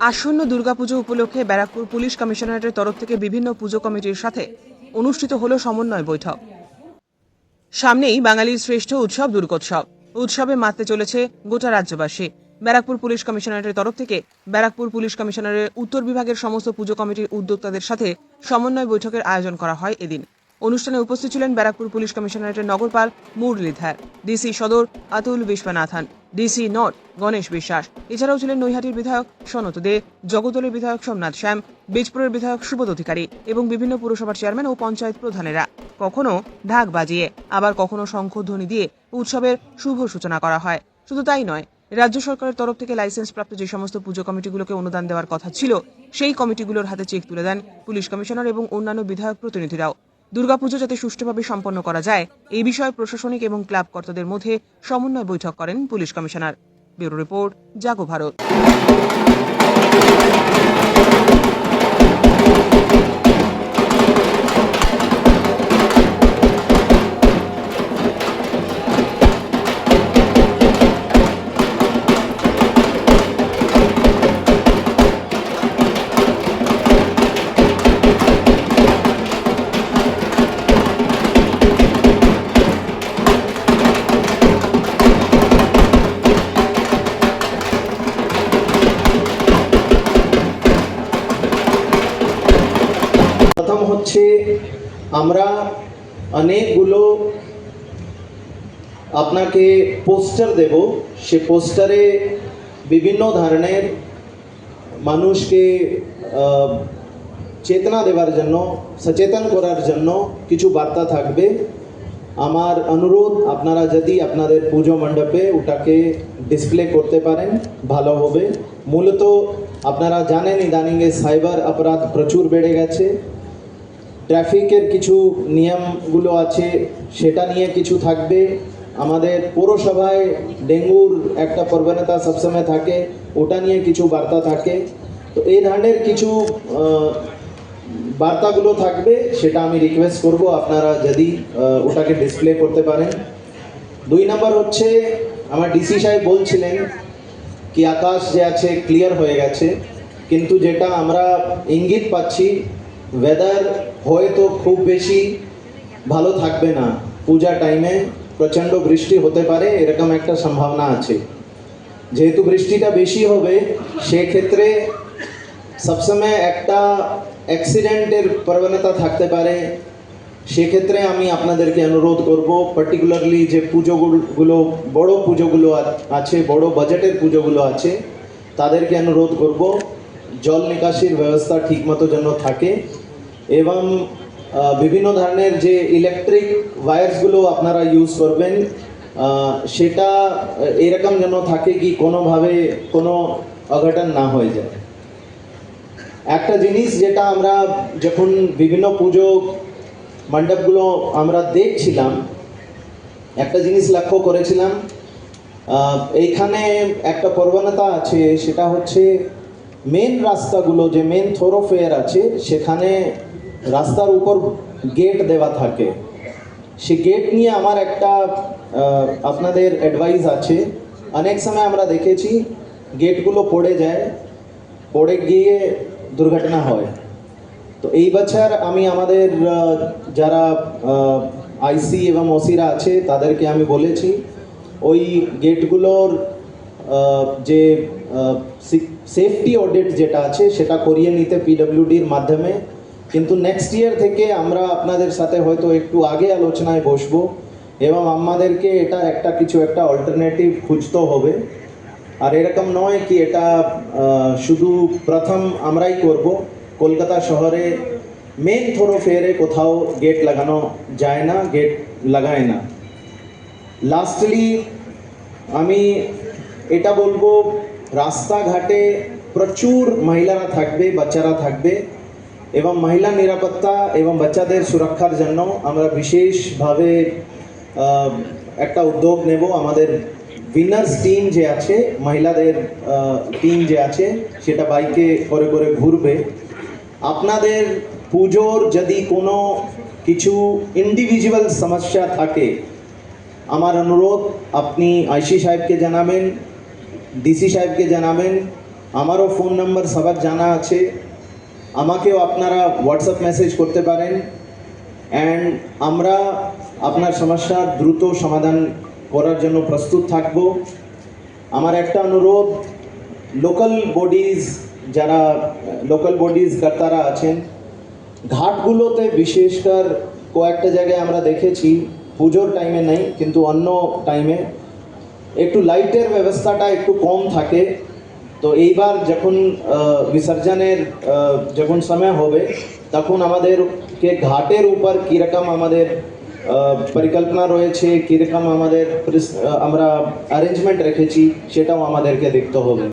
আসন্ন দুর্গাপুজো উপলক্ষে ব্যারাকপুর পুলিশ কমিশনারেটের তরফ থেকে বিভিন্ন পুজো কমিটির সাথে অনুষ্ঠিত হল সমন্বয় বৈঠক। সামনেই বাঙালির শ্রেষ্ঠ উৎসব দুর্গোৎসব। উৎসবে মাততে চলেছে গোটা রাজ্যবাসী। ব্যারাকপুর পুলিশ কমিশনারেটের তরফ থেকে ব্যারাকপুর পুলিশ কমিশনারের উত্তর বিভাগের সমস্ত পুজো কমিটির উদ্যোক্তাদের সাথে সমন্বয় বৈঠকের আয়োজন করা হয় এদিন। অনুষ্ঠানে উপস্থিত ছিলেন ব্যারাকপুর পুলিশ কমিশনারেটের নগরপাল মুরলীধর, ডিসি সদর আতুল বিশ্বনাথন, ডিসি নর্থ গণেশ বিশ্বাস। এছাড়াও ছিলেন নৈহাটির বিধায়ক সনত দে, জগদলের বিধায়ক সোমনাথ শ্যাম, বীজপুরের বিধায়ক সুবোধ অধিকারী এবং বিভিন্ন পুরসভার চেয়ারম্যান ও পঞ্চায়েত প্রধানেরা। কখনো ঢাক বাজিয়ে, আবার কখনো শঙ্খধ্বনি দিয়ে উৎসবের শুভ সূচনা করা হয়। শুধু তাই নয়, রাজ্য সরকারের তরফ থেকে লাইসেন্সপ্রাপ্ত যে সমস্ত পুজো কমিটিগুলোকে অনুদান দেওয়ার কথা ছিল, সেই কমিটিগুলোর হাতে চেক তুলে দেন পুলিশ কমিশনার এবং অন্যান্য বিধায়ক প্রতিনিধিরাও। দুর্গাপুজো যাতে সুষ্ঠুভাবে সম্পন্ন করা যায়, এই বিষয়ে প্রশাসনিক এবং ক্লাব কর্তাদের মধ্যে সমন্বয় বৈঠক করেন পুলিশ কমিশনার। ব্যুরো রিপোর্ট, জাগো ভারত। প্রথম হচ্ছে আমরা অনেকগুলো আপনাকে পোস্টার দেব। সে পোস্টারে বিভিন্ন ধরনের মানুষকে চেতনা দেওয়ার জন্য, সচেতন করার জন্য কিছু বার্তা থাকবে। আমার অনুরোধ, আপনারা যদি আপনাদের পুজো মণ্ডপে ওটাকে ডিসপ্লে করতে পারেন ভালো হবে। মূলত আপনারা জানেন ইদানিংয়ে সাইবার অপরাধ প্রচুর বেড়ে গেছে। ট্রাফিকের কিছু নিয়মগুলো আছে, সেটা নিয়ে কিছু থাকবে। আমাদের পৌরসভায় ডেঙ্গুর একটা প্রবণতা সবসময় থাকে, ওটা নিয়ে কিছু বার্তা থাকে। তো এই ধরনের কিছু বার্তাগুলো থাকবে, সেটা আমি রিকোয়েস্ট করব আপনারা যদি ওটাকে ডিসপ্লে করতে পারেন। 2 নম্বর হচ্ছে, আমার ডিসি সাহেব বলছিলেন কি আকাশ যে আছে ক্লিয়ার হয়ে গেছে, কিন্তু যেটা আমরা ইঙ্গিত পাচ্ছি ওয়েদার হয়তো খুব বেশি ভালো থাকবে না। পূজা টাইমে প্রচণ্ড বৃষ্টি হতে পারে, এরকম একটা সম্ভাবনা আছে। যেহেতু বৃষ্টিটা বেশি হবে, সেক্ষেত্রে সবসময় একটা অ্যাক্সিডেন্টের প্রবণতা থাকতে পারে। সেক্ষেত্রে আমি আপনাদেরকে অনুরোধ করব, পার্টিকুলারলি যে পুজোগুলো বড় পুজোগুলো আছে, বড় বাজেটের পুজোগুলো আছে, তাদেরকে অনুরোধ করব জল নিকাশির ব্যবস্থা ঠিকমতো যেন থাকে এবং বিভিন্ন ধরনের যে ইলেকট্রিক ওয়্যারসগুলো আপনারা ইউজ করবেন, সেটা এরকম যেন থাকে কি কোনোভাবে কোনো অঘটন না হয়ে যায়। একটা জিনিস যেটা আমরা যখন বিভিন্ন পুজো মণ্ডপগুলো আমরা দেখছিলাম, একটা জিনিস লক্ষ্য করেছিলাম, এইখানে একটা প্রবণতা আছে, সেটা হচ্ছে মেন রাস্তাগুলো, যে মেন থোরোফেয়ার আছে, সেখানে রাস্তার উপর গেট দেওয়া থাকে। সে গেট নিয়ে আমার একটা আপনাদের অ্যাডভাইস আছে। অনেক সময় আমরা দেখেছি গেটগুলো পড়ে যায়, পড়ে গিয়ে দুর্ঘটনা হয়। তো এই বছর আমি আমাদের যারা আইসি এবং ওসিরা আছে তাদেরকে আমি বলেছি ওই গেটগুলোর যে সেফটি অডিট যেটা আছে সেটা করিয়ে নিতে পিডব্লিউডির মাধ্যমে। কিন্তু নেক্সট ইয়ার থেকে আমরা আপনাদের সাথে হয়তো একটু আগে আলোচনায় বসবো এবং আমাদেরকে এটা একটা অল্টারনেটিভ খুঁজতে হবে। আর এরকম নয় কি এটা শুধু প্রথম আমরাই করব। কলকাতা শহরে মেন থোরোফেয়ারে কোথাও গেট লাগানো যায় না, গেট লাগায় না। লাস্টলি আমি এটা বলবো, রাস্তাঘাটে প্রচুর মহিলারা থাকবে, বাচ্চারা থাকবে এবং মহিলা নিরাপত্তা এবং বাচ্চাদের সুরক্ষার জন্য আমরা বিশেষভাবে একটা উদ্যোগ নেব। আমাদের উইনার্স টিম যে আছে, মহিলাদের টিম যে আছে, সেটা বাইকে করে করে ঘুরবে। আপনাদের পুজোর যদি কোনো কিছু ইন্ডিভিজুয়াল সমস্যা থাকে, আমার অনুরোধ আপনি আইসি সাহেবকে জানাবেন, ডিসি সাহেবকে জানাবেন আমারও ফোন নাম্বার সবার জানা আছে, আমাকেও আপনারা হোয়াটসঅ্যাপ মেসেজ করতে পারেন অ্যান্ড আমরা আপনার সমস্যার দ্রুত সমাধান করার জন্য প্রস্তুত থাকব। আমার একটা অনুরোধ, লোকাল বডিজ কর্তারা আছেন, ঘাটগুলোতে বিশেষকর কয়েকটা জায়গায় আমরা দেখেছি, পুজোর টাইমে নেই কিন্তু অন্য টাইমে একটু লাইটের ব্যবস্থাটা একটু কম থাকে। তো এইবার যখন বিসর্জনের যখন সময় হবে তখন আমাদেরকে ঘাটের উপর কীরকম আমাদের পরিকল্পনা রয়েছে, কীরকম আমরা অ্যারেঞ্জমেন্ট রেখেছি সেটাও আমাদেরকে দেখতে হবে।